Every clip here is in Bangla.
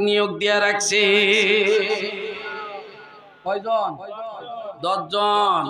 নিয়োগ দিয়া রাখছে কয়জন? 10 জন।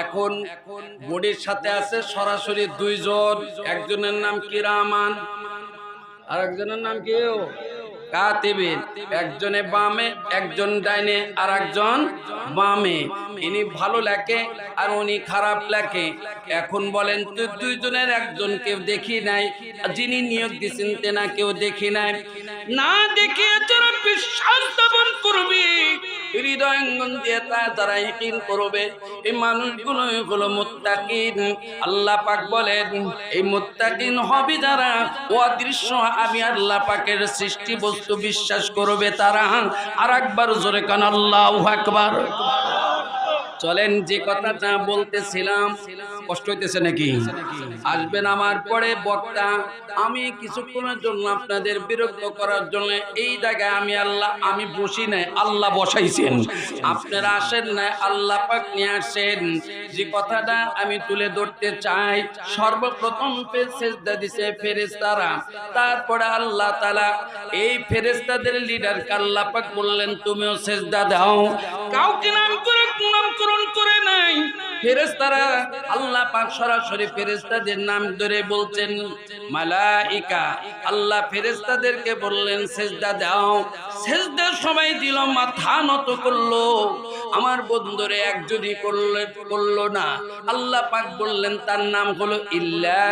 এখন বোর্ডের সাথে আছে সরাসরি 2 জন। একজনের নাম কিরামান, আর একজনের নাম কি কাতিবিন। একজনে বামে, একজন ডাইনে, আর একজন বামে। ইনি ভালো লেখে আর উনি খারাপ লেখে। এখন বলেন তুই 2 জনের একজনকে দেখি নাই, যিনি নিয়োগ দিয়েছেন তেনা কেউ দেখি নাই। না দেখিয়ে তোরা বিশ্বাস স্থাপন করবি, হৃদয়ঙ্গন দিয়ে তারা ইয়াকিন করবে, এই মানুষগুলো হলো মুত্তাকিন। আল্লাহ পাক বলেন এই মুত্তাকিন হবে যারা অদৃশ্য আমি আল্লাহ পাকের সৃষ্টি বস্তু বিশ্বাস করবে তারা। আর একবার জোরে কান আল্লাহু আকবার। চলেন যে কথাটা বলতেছিলাম, কষ্ট হইতেছে নাকি? আসবেন আমার পরে বক্তা, আমি কিছুক্ষণের জন্য আপনাদের বিরক্ত করার জন্য এই জায়গায় আমি বসি নাই, আল্লাহ বসাইছেন। আপনারা আসেন না, আল্লাহ পাক নিয়ে আসেন। যে কথাটা আমি তুলে ধরতে চাই, সর্বপ্রথম সেজদা দিছে ফেরেশতারা, তারপরে আল্লাহ তাআলা এই ফেরেশতাদের লিডারকে আল্লাহ পাক বললেন তুমিও সেজদা দাও। কাউকে নামকরণ করে নাই। ফেরেশতারা আল্লাহ পাক সরাসরি ফেরেশতাদের নাম ধরে বলছেন মালাইকা। আল্লাহ ফেরেশতাদেরকে বললেন সেজদা দাও। সেজদা সবাই দিল, মাথা নত করলো। আমার বন্ধুরে একজনই করলো না। আল্লাহ পাক বললেন তার নাম হলো ইল্লা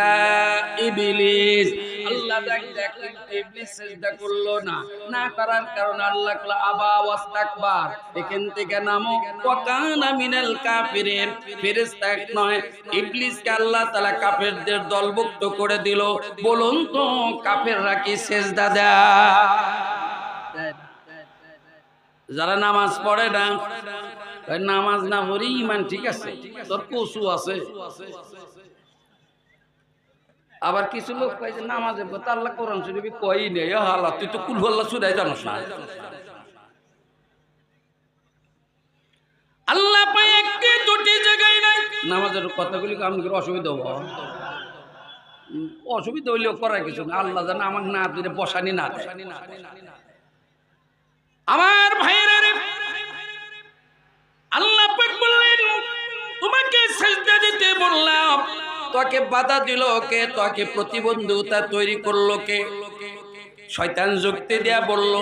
ইবলিস। আল্লাহ দেখেন ইবলিস সেজদা করলো না, না করার কারণে আল্লাহ কলা আবা ওয়াস্তাকবার, এখান থেকে নামো ওয়াকানা মিনাল কাফিরিন। ফেরেশতা নয়, ইবলিসকে আল্লাহ তাআলা কাফেরদের দলভুক্ত করে দিল। বলুন তো কাফেররা কি সেজদা দেয়? যারা নামাজ পড়ে না, নামাজ না পড়ি ইমান ঠিক আছে, তোর কসু আছে। আবার কিছু লোক কয় যে নামাজের কথা আল্লাহ কোরআন শরীফে কই নেই, হালা তুই তো কুল আল্লাহ সুরাই জানোস না। আল্লাহ পায় একটি দুটি জায়গায় নাই। নামাজের কথাগুলি আমি কি অসুবিধা হবো? অসুবিধা হইলেও করার কিছু না, আল্লাহ জানে আমার না দিলে বসানি না। আমার ভাইয়েরা রে, আল্লাহ পাক বললেন তোমাকে সিজদা দিতে বললাম, তোকে বাধা দিল কে? তোকে প্রতিবন্ধকতা তৈরি করলো কে? শয়তান যুক্তি দেয়া বলল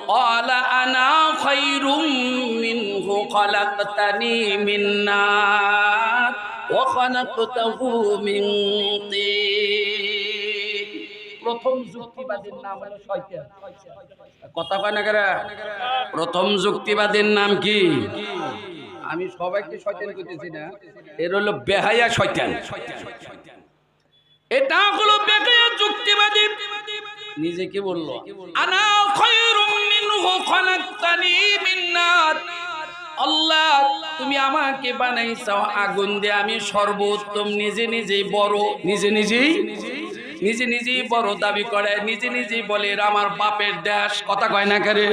ক্বালা আনা খায়রুম মিনহু খালাকতানি মিন নার ওয়া খালাকতাহু মিন তিন। প্রথম যুক্তিবাদীর নাম হলো শয়তান। কথা কয় না কেরা? প্রথম যুক্তিবাদীর নাম কি? আমি সবাইকে শয়তান কইতেছি না, এর হলো বেহায়া শয়তান। এটা হলো বেহায়া যুক্তিবাদী। নিজে কি বললো? আনা খায়রুম মিনহু খালাকতানি মিন নার। আল্লাহ তুমি আমাকে বানাইছো আগুন দিয়ে, আমি সর্বোত্তম। নিজে নিজেই বড়, নিজে নিজেই বড় দাবি করে, নিজে নিজেই বলে এটা আমার বাপের দেশ। কথা কয় না করে?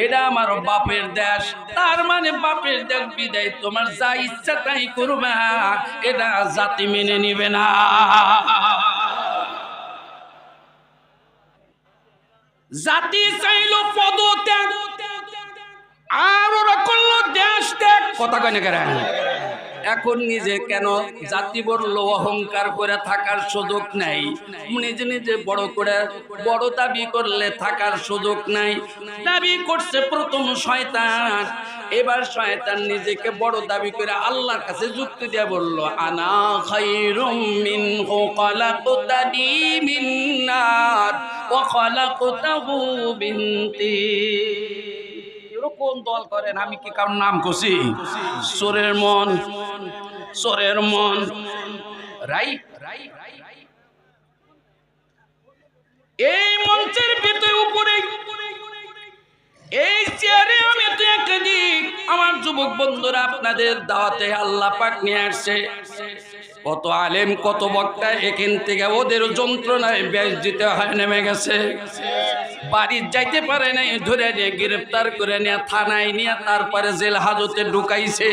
এটা আমার বাপের দেশ। তার মানে বাপের দেশ বিদায় তোমার যা ইচ্ছা তাই করবা, এটা জাতি মেনে নিবে না। জাতি চাইলো পদত্যাগ, আর ওরা করলো দেশ ত্যাগ। কথা কয় না করে? এখন নিজে কেন জাতি বলল অহংকার করে থাকার সুযোগ নাই, নিজে নিজে বড় করে বড় দাবি করলে থাকার সুযোগ নাই। দাবি করছে প্রথম শয়তান, এবার শয়তান নিজেকে বড় দাবি করে আল্লাহর কাছে যুক্তি দিয়ে বলল আনা খায়রুম মিনহু খালাকতানি মিন নার ওয়া খালাকতাহু মিন তিন। কোন দল করেন? আমি কি কারণ নাম কছি? চোরের মন রাইট। এই মঞ্চের ভিতরে উপরে এই চেয়ারে আমি তো একাধিক আমার যুবক বন্ধুরা আপনাদের দাওয়াতে আল্লাহ পাক নিয়ে আসছে। কত আলেম কত বক্তা এখান থেকে ওদের যন্ত্রণায় বেশ দিতে হয় নেমে গেছে। বাড়ির যাইতে পারে নাই, ধরে নিয়ে গ্রেফতার করে নিয়ে থানায় নিয়ে তারপরে জেল হাজতে ঢুকাইছে।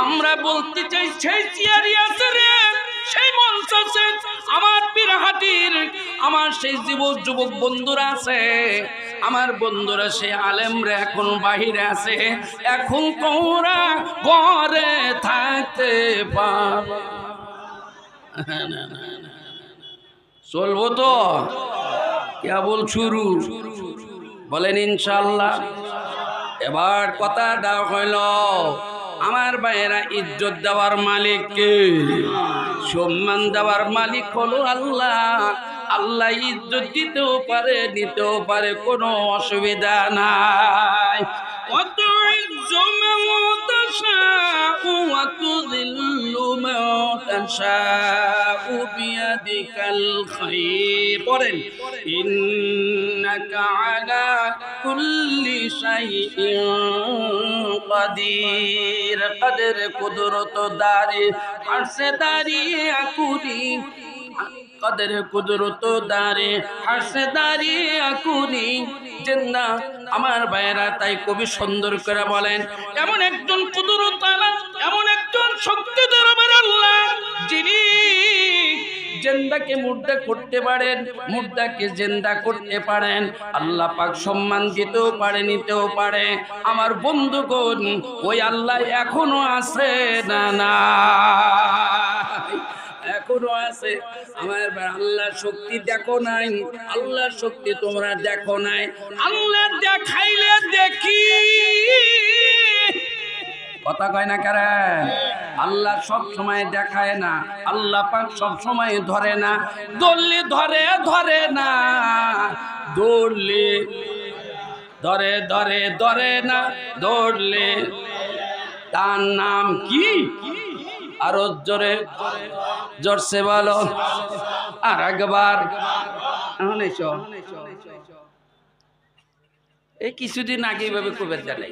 আমরা বলতে চাই সেই চেয়ারই আছে রে, সেই মঞ্চ আছে, আমার পীরহাটির আমার সেই যুবক বন্ধুরা আছে। আমার বন্ধুরা সেই আলেমরা এখন বাহিরে আছে, এখন তোমরা ঘরে থাকতে পারো। চলবো তো কেবল শুরু, বলেন ইনশাআল্লাহ। এবার কথাটা হইল আমার ভাইয়েরা, ইজ্জত দেওয়ার মালিক কে? সম্মান দেওয়ার মালিক হলো আল্লাহ। আল্লাহ ইজ্জত দিতেও পারে, নিতেও পারে, কোনো অসুবিধা নাই। কত পড়েন, ইন্নাকা আলা কুল্লি শাইইন কাদির। কদর কুদরত দারি আরশে দারি আকুরি, কদর কুদরত দারে আরশে দারি আকুরি জিন্দা। আমার ভাইয়েরা, তাই কবি সুন্দর করে বলেন, এমন একজন কুদরত আলা, এমন একজন শক্তিধর আমার আল্লাহ, যিনি জিন্দাকে মুর্দা করতে পারেন, মুর্দাকে জিন্দা করতে পারেন। আল্লাহ পাক সম্মান দিতেও পারে, নিতেও পারে। আমার বন্ধুগণ, ওই আল্লাহ এখনো আছে না? না, এখনো আছে। আমার আল্লাহর শক্তি দেখো নাই, আল্লাহর শক্তি তোমরা দেখো নাই। আল্লাহ দেখাইলে দেখি, কথা কয় না কারণ আল্লাহ সব সময় দেখায় না, আল্লাহ পাক সব সময় ধরে না। দৌড়লে ধরে, ধরে না, দৌড়লে ধরে, ধরে, ধরে না, দৌড়লে। তার নাম কি? আরো জোরে, জোরসে বলো, আর একবার। এই কিছুদিন আগে এইভাবে কবে জানাই,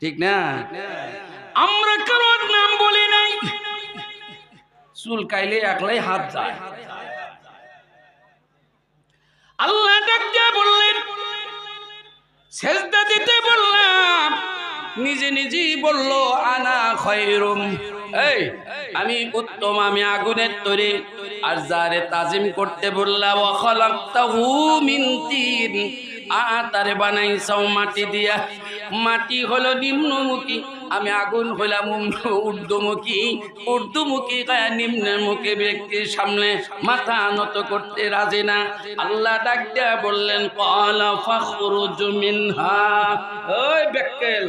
ঠিক না? আমরা কারোর নাম বলি নাই। চুল কাইলে একলাই হাত যায়। আল্লাহ ডাকতে বললেন, সেজদা দিতে বললাম, নিজে নিজেই বলল আনা খায়রুম, এই আমি উত্তম, আমি আগুনের তৈরি। আর যারে তাজিম করতে বললাম, ওয়া খালাকতাহু মিন তিন, তারে বানাইছাও মাটি দিয়া। মাটি হলো নিম্নমুখী, আমি আগুন হইলাম ঊর্ধ্বমুখী। ঊর্ধ্বমুখী নিম্নমুখী ব্যক্তির সামনে মাথা নত করতে রাজি না। আল্লাহ ডাক দিয়া বললেন, ক্বালা ফাখরুজ মিনহা। ওই বেক্কেল,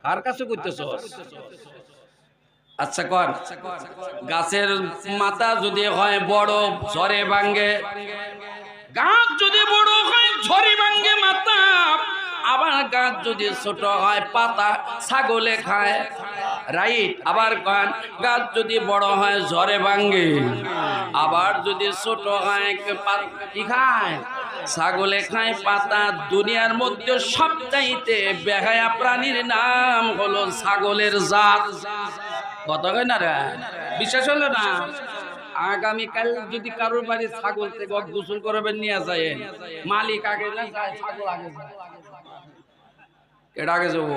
কার কাছে কইতেছস? আচ্ছা কর, গাছের মাথা যদি হয় বড়, ঝড়ে ভাঙ্গে। গাছ যদি বড় হয় ঝড়ে ভাঙ্গে মাথা। আবার গাছ যদি ছোট হয় পাতা ছাগলে খায়, রাইট? আবার গাছ যদি বড় হয় ঝড়ে ভাঙ্গে, আবার যদি ছোট হয় কি খায়? ছাগলে খায়, পাতা। দুনিয়ার মধ্যে সবচাইতে বেহায়া প্রাণীর নাম হলো ছাগলের জাত। কথা কয় না রে? বিশ্বাস হলো না? আগামীকাল যদি কারোর বাড়ি ছাগল থেকে গোসল করবেন, নিয়ে যায়, মালিক আগে না যায়, ছাগল আগে যায়? এটা আগে যাবো,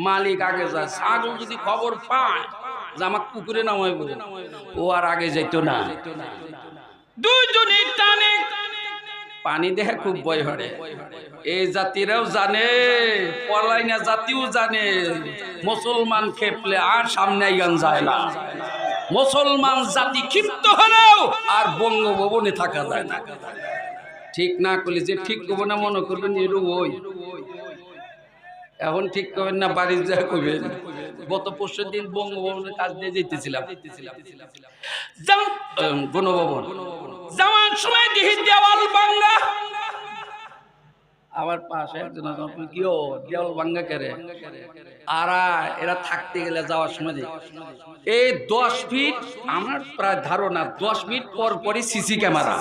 মালিক আগে যায়। ছাগল যদি খবর পায় যে আমার কুকুরে নামাইব, ও আর আগে যাইতো না। দুইজনই টানে পানি দেখে খুব ভয় হরে। এই জাতিরাও জানে, পলাইনা জাতিও জানে, মুসলমান খেপলে আর সামনে আইগান যায় না। মুসলমান জাতি ক্ষিপ্ত হলেও আর বঙ্গভবনে থাকা যায় না। ঠিক না করলে যে ঠিক করবো না মনে করবেন এরকম। ওই এখন ঠিক করবেন না, বাড়ির যা করবেন। গত 25 দিন বঙ্গভবনের কাজ দিয়ে যেতেছিলাম, গণভবন যাওয়ার সময় দেখি দেওয়াল ভাঙ্গা। আমার পাশে একজন কিও দেওয়াল ভাঙ্গা করে, আর এরা থাকতে গেলে যাওয়ার সময় এই 10 ফিট, আমার প্রায় ধারণা 10 ফিট পর পরই সিসি ক্যামেরা।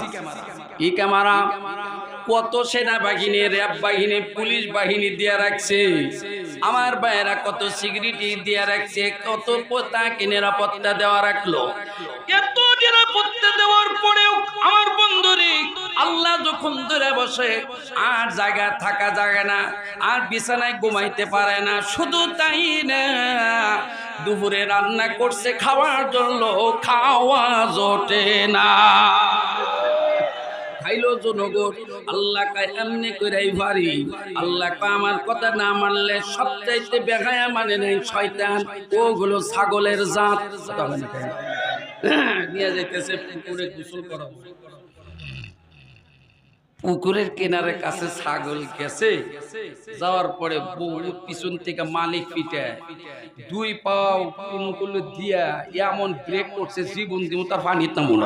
এই ক্যামেরা কত সেনাবাহিনী, র্যাব বাহিনী, পুলিশ বাহিনী দিয়ে রাখছে। আমার ভাইয়েরা কত সিকিউরিটি দিয়ে রাখছে, কত তাকে নিরাপত্তা দেওয়া রাখলো। এত নিরাপত্তা দেওয়ার পরেও আমার বন্ধুরে আল্লাহ যখন ধরে বসে, আর জায়গা থাকা জায়গা না, আর বিছানায় ঘুমাইতে পারে না। শুধু তাই না, দুপুরে রান্না করছে খাওয়ার জন্য, খাওয়া জোটে না। খাইলো জনগণ। আল্লাহ কয় এমনি কইরাই পারি। আল্লাহ কয় আমার কথা না মানলে সবচাইতে বেগায়া মানে নাই শয়তান, ওগুলো ছাগলের জাত। কথা হয় না কেন? নিয়ে যাইতেছে পুকুরে গোসল করা। পুকুরের কিনারে কাছে ছাগল গেছে, যাওয়ার পরে বহু পিছন থেকে মালিক পিঠে দুই পাও কোন দিয়া এমন ব্রেক করছে জীবন দিব তার পানি তেমন।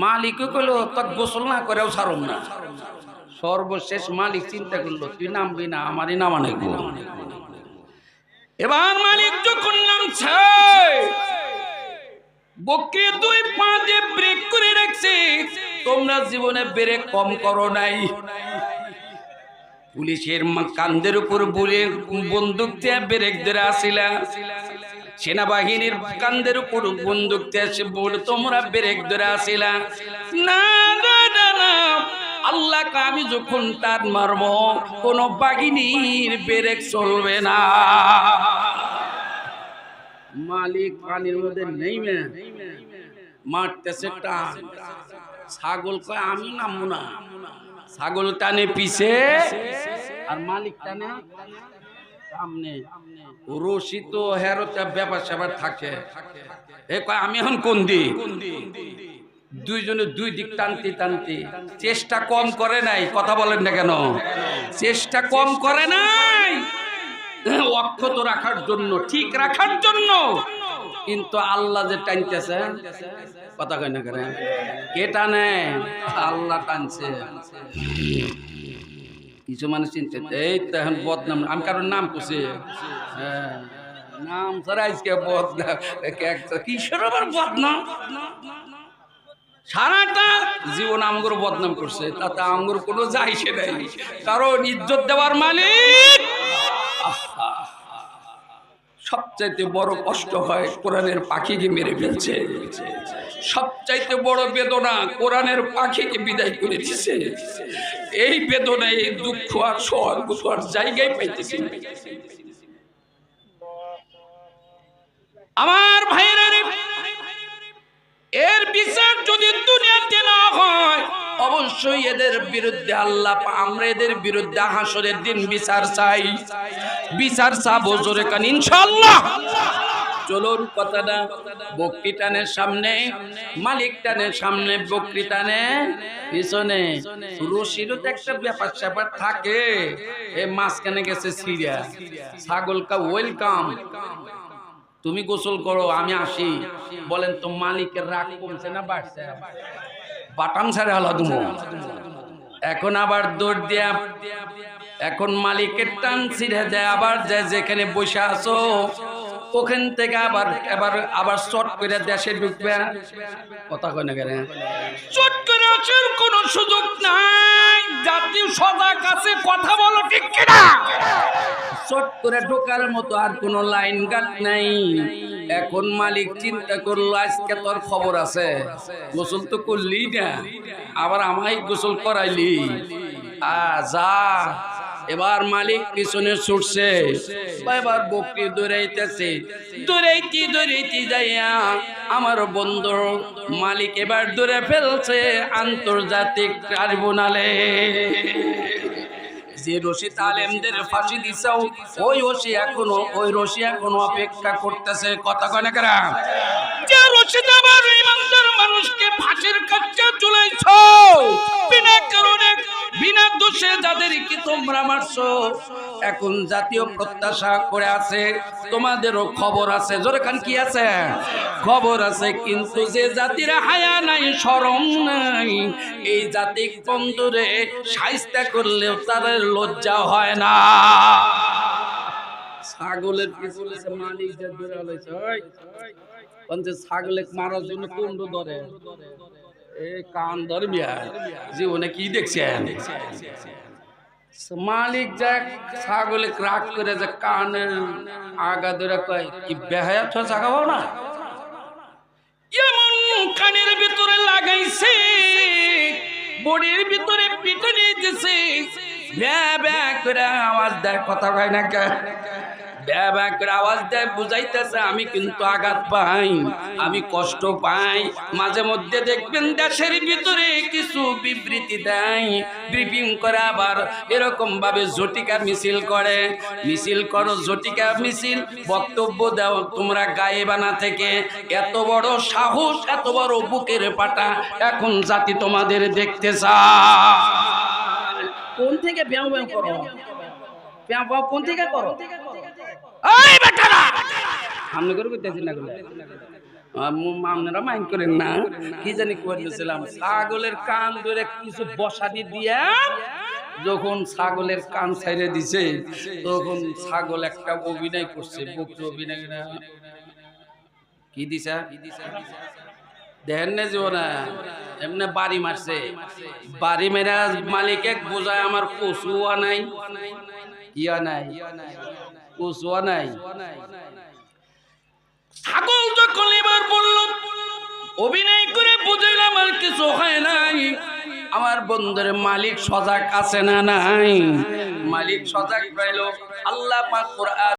মালিকও কইলো তোর গোসল না করেও ছাড়ম না। সর্বশেষ মালিক চিন্তা করলো তুই নামবি না, আমারই নামা নেব। এবার মালিক যখন নামছে, বকরি দুই পা দিয়ে ব্রেক করে রাখছে। তোমরা জীবনে ব্রেক কম করো নাই। পুলিশের কান্দের উপর বলে বন্দুক দিয়ে ব্রেক ধরে আসিলা, সেনাবাহিনীর কান্দের উপর বন্দুক দিয়ে এসে বলে তোমরা ব্রেক ধরে আসিলা। না না না না, আল্লাহ আমি যখন টান মারব কোন বাহিনীর ব্রেক চলবে না। মালিক পানির মধ্যে নেমে মারতেছে টান। ছাগল কয় আমি নামবো না। ছাগল টানে পিছে আর মালিক টানে সামনে। রশি তো হেরোটা ব্যাপার স্যাপার থাকে। এ কয় আমি এখন কোন দিক? দুইজনে দুই দিক টানতে টানতে চেষ্টা কম করে নাই। কথা বলেন না কেন? চেষ্টা কম করে নাই অক্ষত রাখার জন্য, ঠিক রাখার জন্য। কিন্তু আল্লাহ যে টানতেছে, কথা কয় না কেন? কে টানে? আল্লাহ টানছে। কিছু মানুষ চিনতে এই তো এখন বদনাম, আমি কারোর নাম করছি, হ্যাঁ নাম ছাড়া আজকে বদনাম। কিসের আবার বদনাম? সারাটা জীবন আমগুর বদনাম করছে, তাতে আমগুর কোনো যায় সে নাই। কারণ ইজ্জত দেওয়ার মালিক। সবচাইতে বড় কষ্ট হয় কোরআনের পাখিকে মেরে ফেলছে। সবচাইতে বড় বেদনা কোরআনের পাখিকে বিদায় করে দিছে। এই বেদনায় এই দুঃখ আর সহ্য আর জায়গায় পাইতেছি। আমার ভাইরা, এর বিচার যদি দুনিয়াতে না হয়, অবশ্যই এদের বিরুদ্ধে আল্লাহ, আমরা এদের বিরুদ্ধে হাসরের দিন বিচার চাই। বিচার চাবো জোরে কান ইনশাআল্লাহ। চলুন কথাটা, বকরি টানের সামনে, মালিক টানের সামনে, বকরি টানে পিছনে। রশিরও তো একটা ব্যাপার স্যাপার থাকে। এই মাঝখানে গেছে সিরিয়া। ছাগলকা ওয়েলকাম, তুমি গোসল করো আমি আসি। বলেন তো মালিকের রাগ কমছে না বাড়ছে? বাটাম ছাড়ে হলো তুমি। এখন আবার দৌড় দিয়া, এখন মালিকের টান ছিঁড়ে দেয়। আবার যেখানে বসে আছো ওখান থেকে আবার আবার চট করে দেশে ঢুকবে। কথা কয় না কেন? চট করে আসার কোন সুযোগ নাই। জাতি সদা কাছে কথা বলো, ঠিক কিনা? চট করে ঢোকার মতো আর কোন লাইন গাট নাই। এখন মালিক চিন্তা করলো আজকে তোর খবর আছে, গোসল তো করলি না, আবার আমায় গোসল করাইলি। যা। এবার মালিক পিছনে ছুটছে, এবার বকরি দৌড়াইতেছে। দৌড়াইতে যাইয়া আমার বন্ধু মালিক এবার দৌড়ে ফেলছে আন্তর্জাতিক ট্রাইব্যুনালে। যে রশি তালেমদের ফাঁসি দিছাও, ওই রশি এখনো অপেক্ষা করতেছে। কথা কয় না কারা? যে রশি দেবার ইমানদার মানুষকে ফাঁসির কাছে ঝুলাইছো, বিনা কারণে বিনা দোষে যাদেরকে তোমরা মারছো, এখন জাতীয় প্রত্যাশা করে আছে তোমাদেরও খবর আছে। জোরে কান কি আছে? খবর আছে। কিন্তু যে জাতির হায়া নাই, শরম নাই, এই জাতি বন্ধুরে শায়েস্তা করলেও তাদের লজ্জা হয় না। ছাগলের পিছনে মালিক যে ধরে আলাইছে, ছাগলে মারার জন্য কুন্ড ধরে, কান ধরবি। জীবনে কি দেখছেন? মালিক যা ছাগলে রাগ করে যে কানের আগা ধরে কয় কি বেহায়াত জাগাবো না, এমন কানের ভিতরে লাগাইছে, বডির ভিতরে পিটে নিয়ে দিছে। ব্যা ব্যা করে আওয়াজ দেয়। কথা কয় না কে? ব্যা ব্যা করে আওয়াজ দেয়, বুঝাইতেছে আমি কিন্তু আঘাত পাই, আমি কষ্ট পাই। মাঝে মধ্যে দেখবেন দেশের ভিতরে কিছু বিবৃতি দেয়, ব্রিফিং করে, আবার এরকম ভাবে ঝটিকা মিছিল করে। মিছিল করো, ঝটিকা মিছিল, বক্তব্য দাও তোমরা গায়েবানা থেকে। এত বড় সাহস, এত বড় বুকের পাটা এখন জাতি তোমাদের দেখতে চায়। কোন থেকে ব্যায়াম ব্যায়াম করো? ব্যায়াম ব্যায়াম কোন থেকে করো? এই বেটারা সামনে করে কইতেছি না গুলো, আপনারা মাইন্ড করেন না। কি জানি করেছিলাম, ছাগলের কান ধরে কিছু বসাদি দিয়া যখন ছাগলের কান ছাইড়ে দিছে, তখন ছাগল একটা অভিনয় করছে, বক্তৃ অভিনয়। কি দিছা দেখেন না জীবনে, এমনি বাড়ি মারছে, বাড়ি মেরা মালিকে বোঝায় আমার কচুয়া নাই, ইয়া নাই, কচুয়া নাই। ছাগল যখন এবার বলল, অভিনয় করে বুঝাইলাম আর কিছু হয় নাই, আমার বন্ধুর মালিক সজাগ আছে না নাই? মালিক সজাগ পাইল। আল্লাহ পাক কোরআন